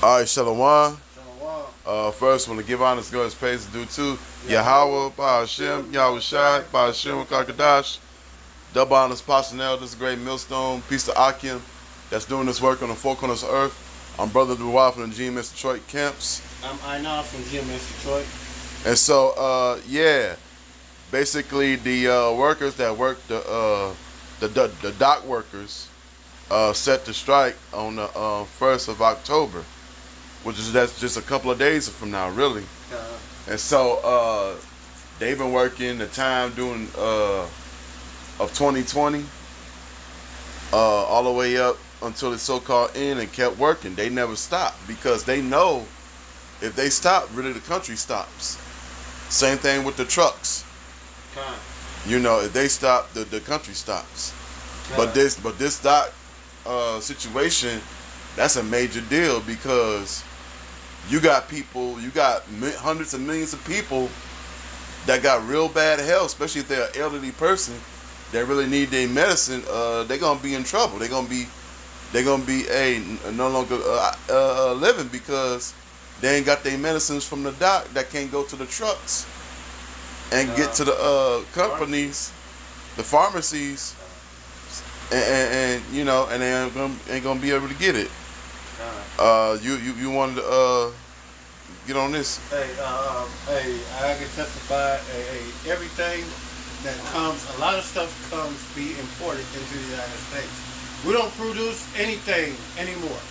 All right, Shalom. Shalom. First, want to give honor to God's praise to do too. Yahweh, Yahweh, Ba'Hashem, Yahweh Shai, Ba'Hashem, Kakadash. Double honors, Pastor this great millstone. Peace to Akim that's doing this work on the four corners of earth. I'm Brother Dewey from the GMS Detroit camps. I'm Einar from GMS Detroit. And so, basically the workers that work the dock workers set to strike on the 1st of October, that's just a couple of days from now, really. And so they've been working the time doing of 2020 all the way up until the so-called end, and kept working. They never stopped because they know if they stop, really the country stops. Same thing with the trucks. You know, if they stop, the country stops. But this dock situation, that's a major deal because you got hundreds of millions of people that got real bad health, especially if they're an elderly person that really need their medicine. They're gonna be in trouble. They're gonna be no longer living because they ain't got their medicines from the dock that can't go to the trucks and get to the companies, the pharmacies, and you know, and they ain't gonna be able to get it. You wanted to get on this? Hey, I can testify. Everything that comes, a lot of stuff comes be imported into the United States. We don't produce anything anymore.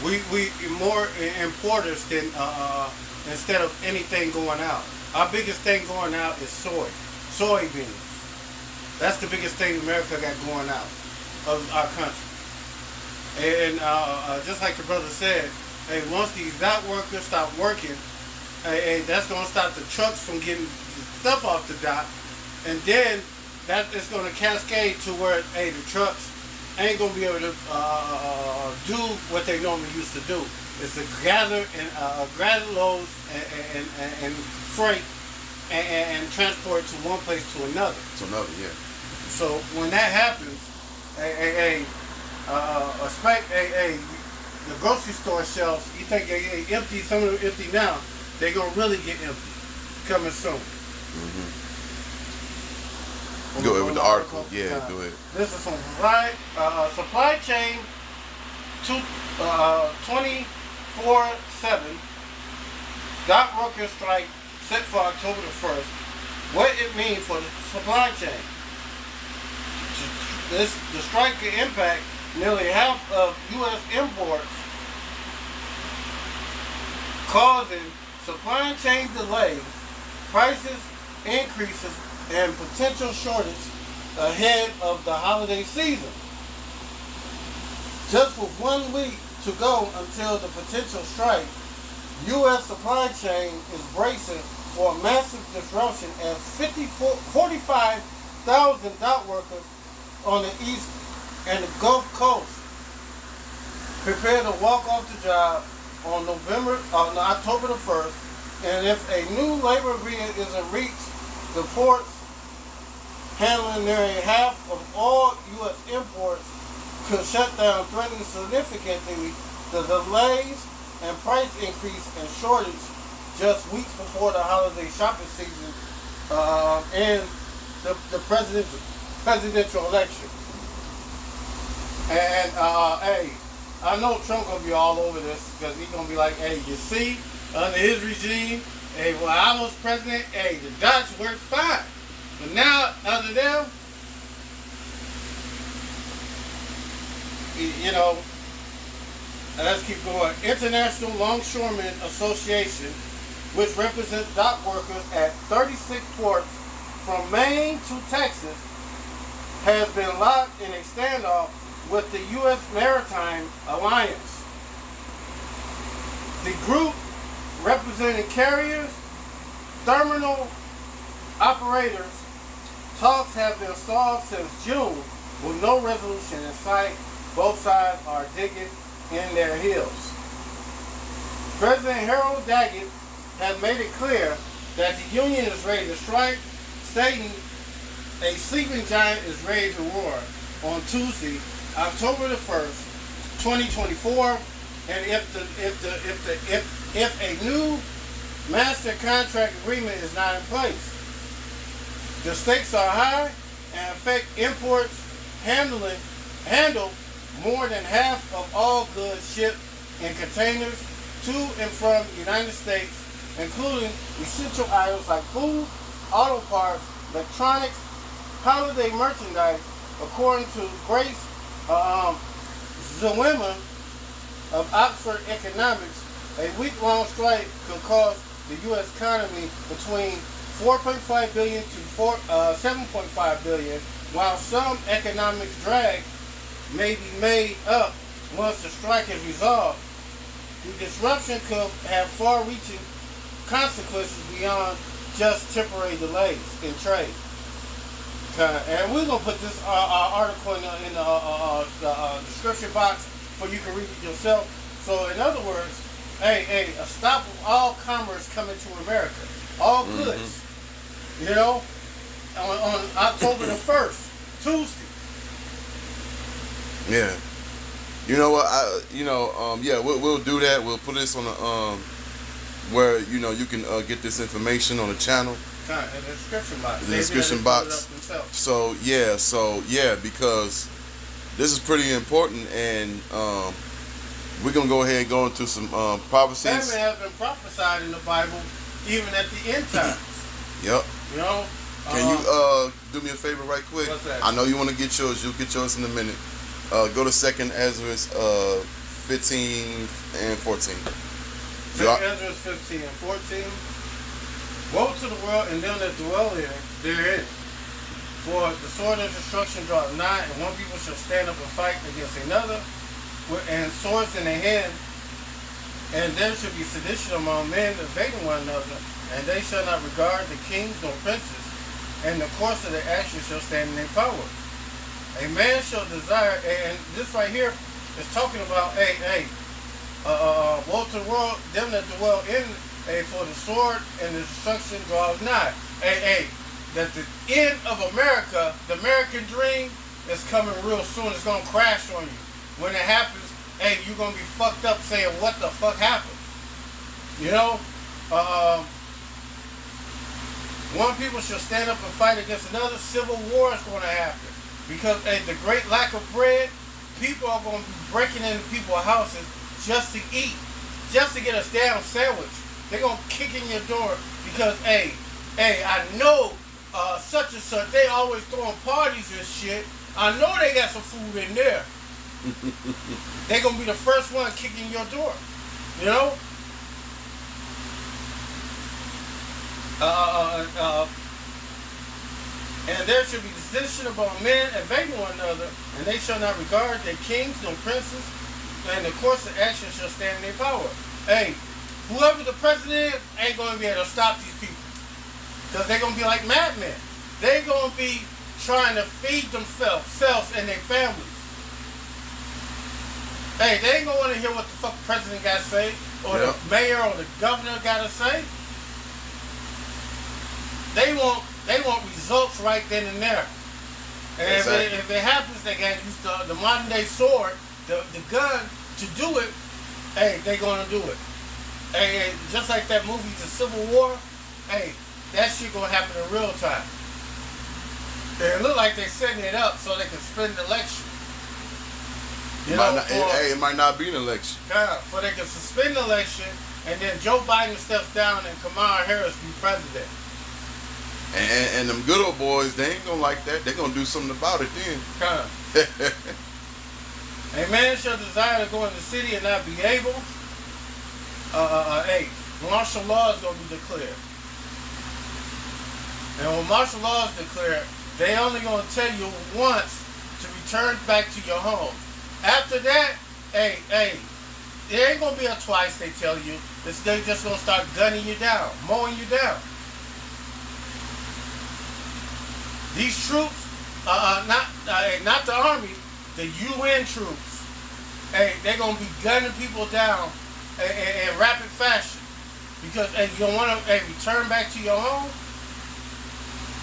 We more importers than instead of anything going out. Our biggest thing going out is soybeans. That's the biggest thing America got going out of our country. And just like the brother said, hey, once these dock workers stop working, hey, that's going to stop the trucks from getting stuff off the dock. And then that is going to cascade to where, hey, the trucks ain't going to be able to do what they normally used to do. It's to gather loads and freight and transport to one place to another. To another, yeah. So when that happens, the grocery store shelves, you think they empty, some of them empty now, they're going to really get empty coming soon. Mm-hmm. Go ahead with the article. Yeah, go ahead. This is from Supply Chain 24/7. Dock workers strike set for October the 1st. What it means for the supply chain. The strike could impact nearly half of U.S. imports, causing supply chain delays, prices increases, and potential shortage ahead of the holiday season. Just with 1 week to go until the potential strike, U.S. supply chain is bracing for a massive disruption as 45,000 dock workers on the East and the Gulf Coast prepare to walk off the job on October the 1st, and if a new labor agreement isn't reached, the ports handling nearly half of all U.S. imports could shut down, threatening significantly the delays and price increase and shortage just weeks before the holiday shopping season and the presidential election. And hey, I know Trump gonna be all over this because he's gonna be like, hey, you see, under his regime, hey, when I was president, hey, the docks worked fine. But now, under them, you know, let's keep going. International Longshoremen Association, which represents dock workers at 36 ports from Maine to Texas, has been locked in a standoff with the U.S. Maritime Alliance. The group representing carriers, terminal operators, talks have been stalled since June with no resolution in sight. Both sides are digging in their heels. President Harold Daggett has made it clear that the union is ready to strike, stating a sleeping giant is ready to roar on Tuesday, October the 1st, 2024, And if a new master contract agreement is not in place, the stakes are high and affect imports handle more than half of all goods shipped in containers to and from the United States, including essential items like food, auto parts, electronics, holiday merchandise, according to Grace Zwimmer of Oxford Economics. A week-long strike could cost the U.S. economy between $4.5 billion to $7.5 billion, while some economic drag may be made up once the strike is resolved. The disruption could have far-reaching consequences beyond just temporary delays in trade. And we're gonna put this article in the description box for you can read it yourself. So, in other words, a stop of all commerce coming to America, all goods. You know, on October the 1st, Tuesday. Yeah. You know what? Yeah, we'll do that. We'll put this on the where you can get this information on the channel. In the description box. The description box. So yeah, because this is pretty important, and we're gonna go ahead and go into some prophecies. Famine has been prophesied in the Bible, even at the end times. Yep. You know. Can you do me a favor right quick? What's that? I know you want to get yours. You'll get yours in a minute. Go to 2nd Ezra 15 and 14. 2nd Ezra 15 and 14. Woe to the world and them that dwell therein. For the sword of destruction draweth nigh, and one people shall stand up and fight against another, and swords in their hand. And there shall be sedition among men, invading one another, and they shall not regard the kings nor princes, and the course of their actions shall stand in their power. A man shall desire, and this right here is talking about, woe to the world, them that dwell in, for the sword and the destruction draws nigh. That the end of America, the American dream, is coming real soon. It's going to crash on you. When it happens, you're going to be fucked up saying, what the fuck happened? You know? One people shall stand up and fight against another. Civil war is going to happen. Because the great lack of bread, people are going to be breaking into people's houses just to eat. Just to get a damn sandwich. They're going to kick in your door because, I know such and such, they always throwing parties and shit. I know they got some food in there. They're going to be the first one kicking your door. You know? And there shall be dissension among men invading one another, and they shall not regard their kings nor princes, and the course of action shall stand in their power. Whoever the president is ain't going to be able to stop these people. Because they're going to be like madmen. They're going to be trying to feed themselves and their families. They ain't going to want to hear what the fuck the president got to say, or the mayor or the governor got to say. They want results right then and there. And if it happens, they got to use the modern day sword, the gun to do it. They're going to do it. Just like that movie, The Civil War, that shit gonna happen in real time. It look like they're setting it up so they can spin the election. It might not be an election. So they can suspend the election, and then Joe Biden steps down and Kamala Harris be president. And them good old boys, they ain't gonna like that. They're gonna do something about it then. A man shall desire to go in the city and not be able. Martial law is going to be declared. And when martial law is declared, they only going to tell you once to return back to your home. After that, it ain't going to be a twice they tell you. They just going to start gunning you down, mowing you down. These troops, not the army, the UN troops, they're going to be gunning people down in rapid fashion, because you don't want to return back to your home.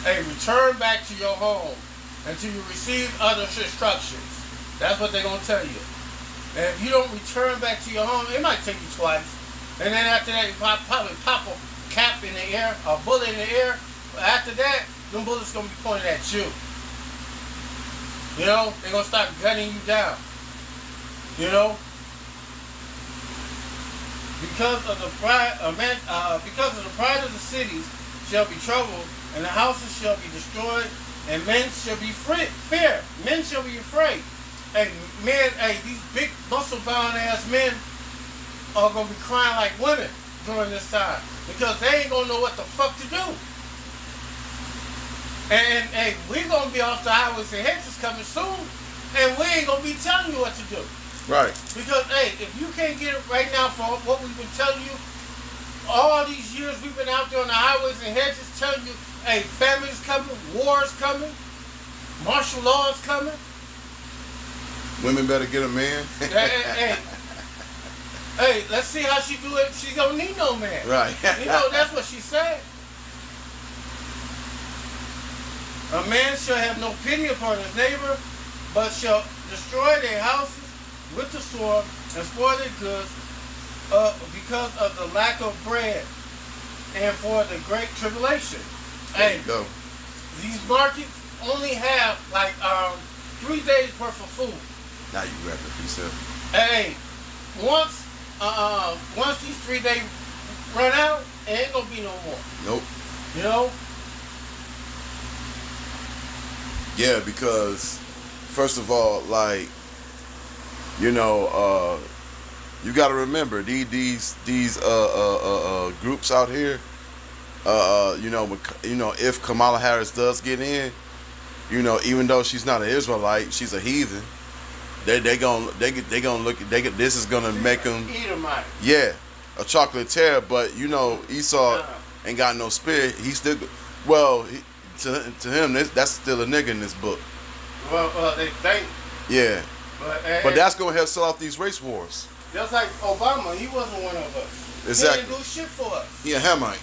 Return back to your home until you receive other instructions. That's what they're gonna tell you. And if you don't return back to your home, it might take you twice. And then after that, you probably pop a cap in the air, a bullet in the air. After that, them bullets gonna be pointed at you. You know, they're gonna start gunning you down. You know, because of the pride of the cities shall be troubled, and the houses shall be destroyed, and men shall be fear. Men shall be afraid. Hey, men, these big muscle-bound ass men are gonna be crying like women during this time because they ain't gonna know what the fuck to do. And hey, we're gonna be off the highways and hedges coming soon, and we ain't gonna be telling you what to do. Right. Because hey, if you can't get it right now for what we've been telling you, all these years we've been out there on the highways and hedges telling you, hey, famine's coming, war's coming, martial law is coming. Women better get a man. Hey, let's see how she do it. She don't need no man. Right. You know, that's what she said. A man shall have no pity upon his neighbor, but shall destroy their houses with the sword and spoil their goods because of the lack of bread and for the great tribulation. There you go. These markets only have like 3 days worth of food. Now you grab a piece of. Hey, once these 3 days run out, it ain't gonna be no more. Nope. You know? Yeah, because first of all, like, you know, you got to remember these groups out here. You know, if Kamala Harris does get in, you know, even though she's not an Israelite, she's a heathen. They gonna look. This is gonna make them. Edomite. Yeah, a chocolatier. But you know, Esau ain't got no spirit. He's still. Well, to him, that's still a nigga in this book. Well, they think. Yeah. But that's gonna help sell off these race wars. Just like Obama, he wasn't one of us. Exactly. He didn't do shit for us. He a Hamite.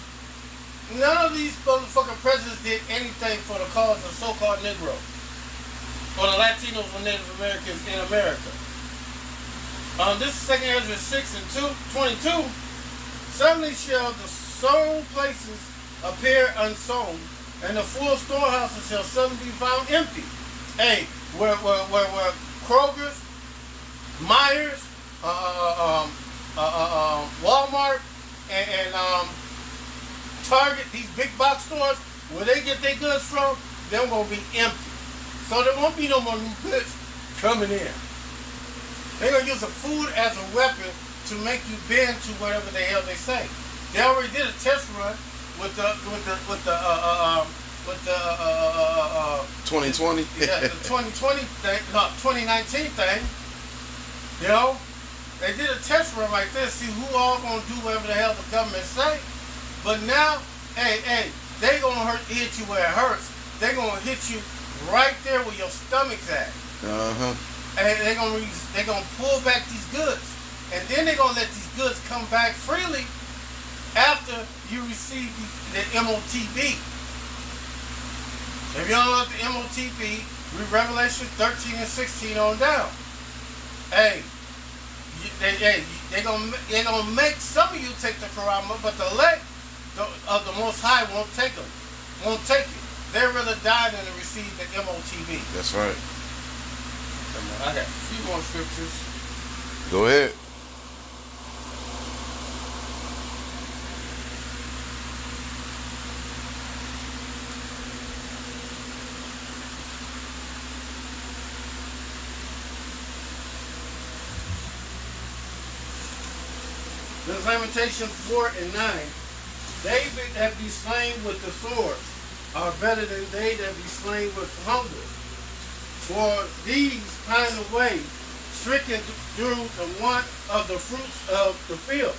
None of these motherfucking presidents did anything for the cause of so-called Negro. Or the Latinos or Native Americans in America. This is 2 Ezra 6 and 22. Suddenly shall the sown places appear unsown, and the full storehouses shall suddenly be found empty. Hey, where Kroger's, Myers, Walmart, and Target, these big box stores, where they get their goods from, they're gonna be empty. So there won't be no more new goods coming in. They're gonna use the food as a weapon to make you bend to whatever the hell they say. They already did a test run with the 2020. Yeah, the 2020 thing, no, 2019 thing. You know, they did a test run like this, see who all gonna do whatever the hell the government say. But now, hey, they gonna hit you where it hurts. They gonna hit you right there where your stomach's at. And they gonna pull back these goods, and then they gonna let these goods come back freely after you receive the MOTB. If you don't know what the MOTB, read Revelation 13 and 16 on down. Hey, they gonna make some of you take the Karama, but the elect of the Most High won't take them. Won't take it. They'd rather die than to receive the MOTB. That's right. I got a few more scriptures. Go ahead. This Lamentation 4 and 9. David that be slain with the sword are better than they that be slain with hunger. For these pine away, stricken through the want of the fruits of the field.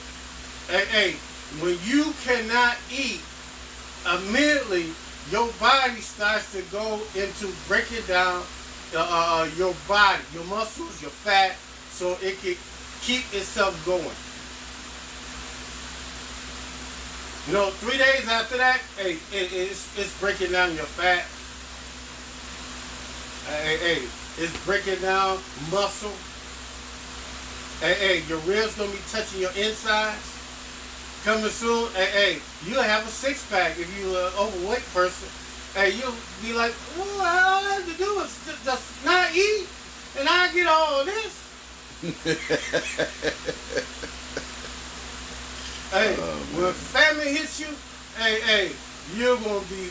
Hey, when you cannot eat, immediately your body starts to go into breaking down your body, your muscles, your fat, so it can keep itself going. You know, 3 days after that, hey, it's breaking down your fat. Hey, it's breaking down muscle. Hey, your ribs gonna be touching your insides. Coming soon, you'll have a six pack if you're an overweight person. Hey, you'll be like, well, all I have to do is just not eat, and I get all this. Hey, when famine hits you, you're gonna be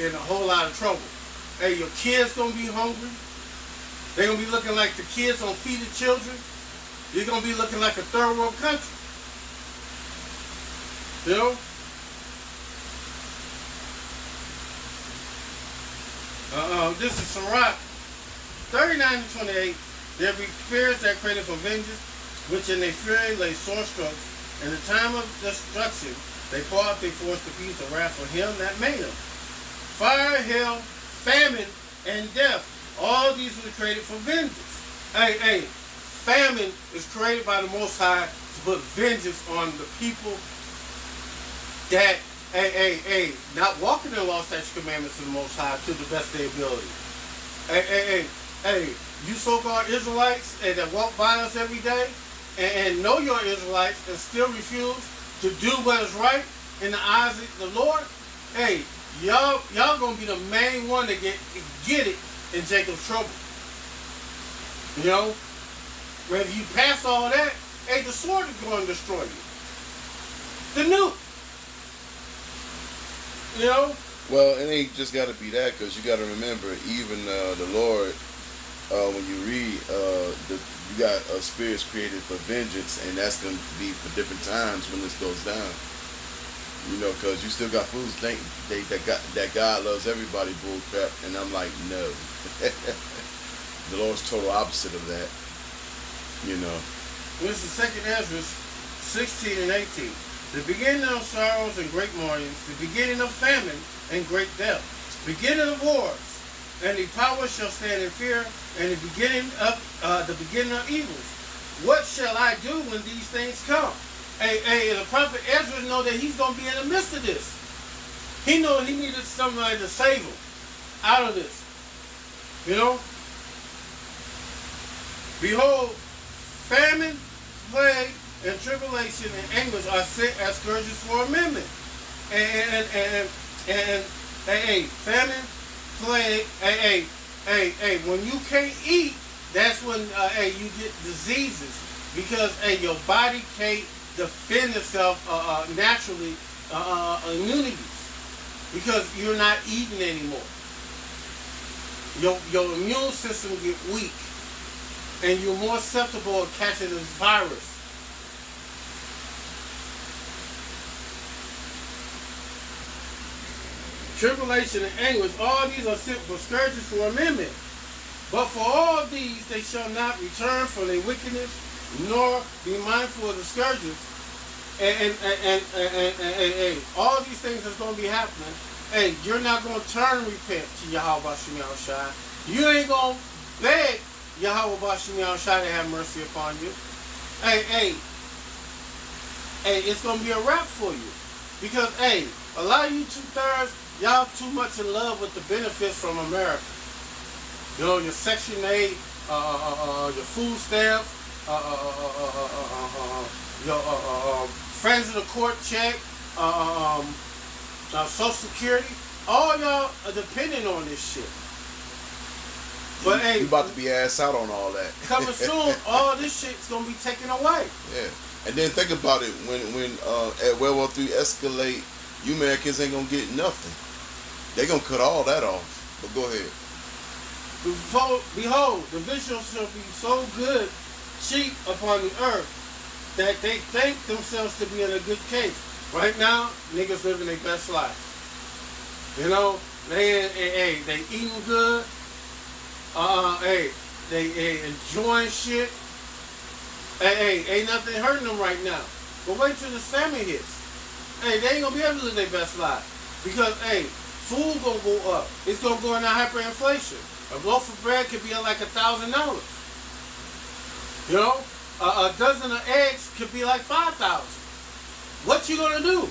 in a whole lot of trouble. Hey, your kids gonna be hungry. They're gonna be looking like the kids on Feed the Children. You're gonna be looking like a third world country. You know? This is Sirach 39-28. There be spirits that created for vengeance, which in their fury lay sore strokes. In the time of destruction, they pour out their force to peace the wrath for him that made them. Fire, hail, famine, and death. All these were created for vengeance. Famine is created by the Most High to put vengeance on the people that, not walking in the law, statutes, commandments of the Most High to the best of their ability. You so-called Israelites that walk by us every day and know you're Israelites and still refuse to do what is right in the eyes of the Lord, y'all gonna be the main one to get it in Jacob's trouble. You know? When you pass all that, the sword is going to destroy you. The nuke. You know? Well, it ain't just got to be that, because you got to remember, even the Lord, when you read, you got spirits created for vengeance, and that's going to be for different times when this goes down. You know, because you still got fools think that God loves everybody, bull crap, and I'm like, no. The Lord's total opposite of that. You know. This is 2nd Ezra 16 and 18. The beginning of sorrows and great mournings, the beginning of famine and great death, beginning of wars, and the power shall stand in fear, and the beginning of evils. What shall I do when these things come? The prophet Ezra know that he's going to be in the midst of this. He know he needed somebody to save him out of this. You know? Behold, famine, plague, and tribulation and anguish are sent as scourges for amendment. Famine, plague, when you can't eat, that's when you get diseases, because your body can't defend itself naturally, immunities, because you're not eating anymore. Your immune system get weak, and you're more susceptible to catching this virus. Tribulation and anguish, all these are sent for scourges for amendment. But for all these they shall not return from their wickedness, nor be mindful of the scourges. And all these things that's going to be happening, you're not going to turn and repent to Yahweh Bashim Yahushai. You ain't going to beg Yahweh Bashim Yahushai to have mercy upon you. It's going to be a wrap for you. Because, a lot of you 2/3, y'all too much in love with the benefits from America. You know, your Section 8, your food stamps, your friends of the court check, Social Security. All y'all are depending on this shit. But you about to be ass out on all that. Coming soon, all this shit's gonna be taken away. Yeah. And then think about it, when at World War III escalate, you Americans ain't gonna get nothing. They gonna cut all that off. But go ahead. Behold, the visual shall be so good, cheap upon the earth, that they think themselves to be in a good case. Right now, niggas living their best life. You know, they eating good. They enjoying shit. Ain't nothing hurting them right now. But wait till this famine hits. They ain't gonna be able to live their best life. Because, food gonna go up. It's gonna go into hyperinflation. A loaf of bread could be like $1,000. You know? A dozen of eggs could be like 5,000. What you gonna do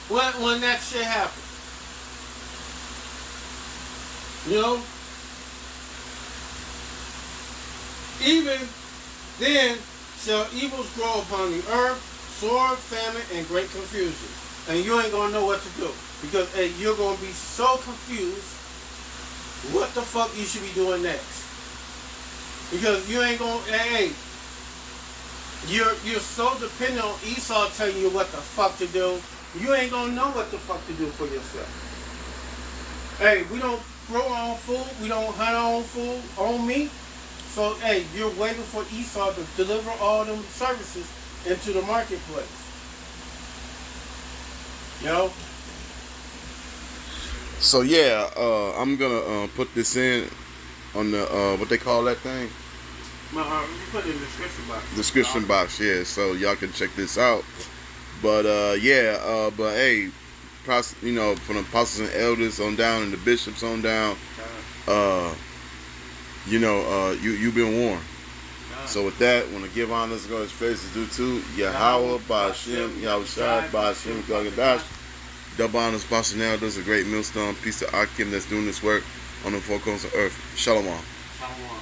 when that shit happens? You know? Even then shall evils grow upon the earth, sword, famine, and great confusion. And you ain't gonna know what to do. Because hey, you're gonna be so confused what the fuck you should be doing next. Because you ain't gonna you're so dependent on Esau telling you what the fuck to do, you ain't gonna know what the fuck to do for yourself. Hey, we don't grow our own food, we don't hunt our own food, own meat. So hey, you're waiting for Esau to deliver all them services into the marketplace. You know? So yeah, I'm gonna put this in on the what they call that thing? You put it in the description box. Description box, yeah. So y'all can check this out. But but hey, you know, from the apostles and elders on down and the bishops on down, you know, you've been warned. So with that, want to give honor to God's praises due to Yahweh, Ba'ashem, Yahweh Shai, Ba'ashem, Gagadash. Double honors, Apostle now does a great millstone. Peace to Akim that's doing this work on the four corners of earth. Shalom. Shalom.